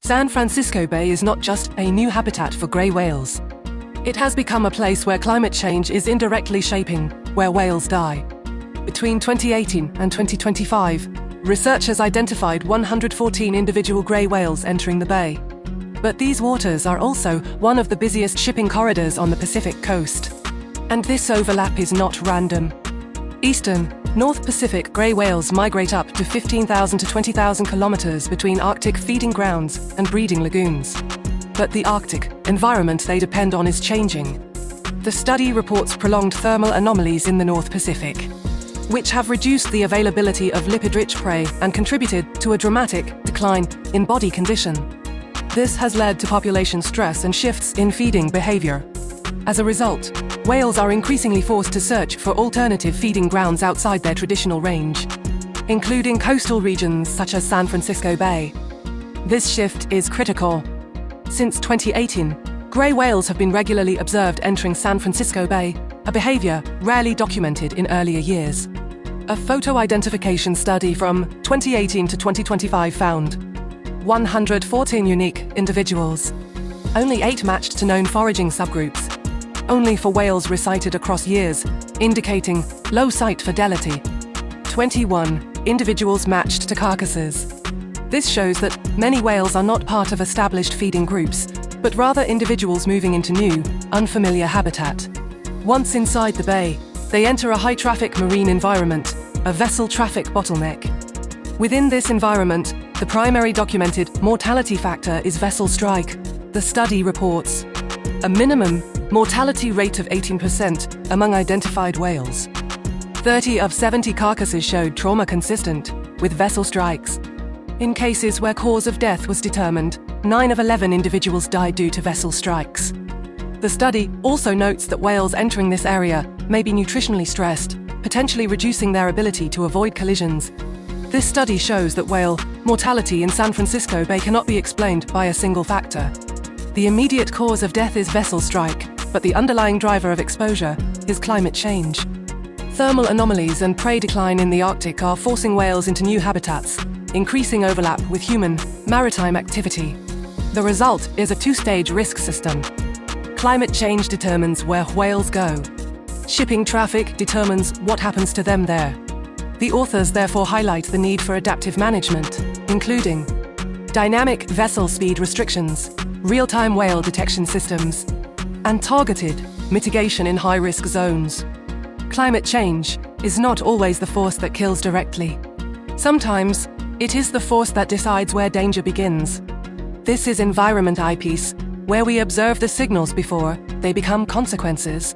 San Francisco Bay is not just a new habitat for grey whales. It has become a place where climate change is indirectly shaping where whales die. Between 2018 and 2025, researchers identified 114 individual grey whales entering the bay. But these waters are also one of the busiest shipping corridors on the Pacific coast. And this overlap is not random. Eastern, North Pacific grey whales migrate up to 15,000 to 20,000 kilometers between Arctic feeding grounds and breeding lagoons. But the Arctic environment they depend on is changing. The study reports prolonged thermal anomalies in the North Pacific, which have reduced the availability of lipid-rich prey and contributed to a dramatic decline in body condition. This has led to population stress and shifts in feeding behavior. As a result, whales are increasingly forced to search for alternative feeding grounds outside their traditional range, including coastal regions such as San Francisco Bay. This shift is critical. Since 2018, grey whales have been regularly observed entering San Francisco Bay, a behavior rarely documented in earlier years. A photo identification study from 2018 to 2025 found 114 unique individuals. Only 8 matched to known foraging subgroups. Only for whales resighted across years, indicating low site fidelity. 21 individuals matched to carcasses. This shows that many whales are not part of established feeding groups, but rather individuals moving into new, unfamiliar habitat. Once inside the bay, they enter a high-traffic marine environment, a vessel traffic bottleneck. Within this environment, the primary documented mortality factor is vessel strike. The study reports a minimum mortality rate of 18% among identified whales. 30 of 70 carcasses showed trauma consistent with vessel strikes. In cases where cause of death was determined, 9 of 11 individuals died due to vessel strikes. The study also notes that whales entering this area may be nutritionally stressed, potentially reducing their ability to avoid collisions. This study shows that whale mortality in San Francisco Bay cannot be explained by a single factor. The immediate cause of death is vessel strike, but the underlying driver of exposure is climate change. Thermal anomalies and prey decline in the Arctic are forcing whales into new habitats, increasing overlap with human maritime activity. The result is a two-stage risk system. Climate change determines where whales go. Shipping traffic determines what happens to them there. The authors therefore highlight the need for adaptive management, including dynamic vessel speed restrictions, real-time whale detection systems, and targeted mitigation in high-risk zones. Climate change is not always the force that kills directly. Sometimes, it is the force that decides where danger begins. This is Environment Eyepiece, where we observe the signals before they become consequences.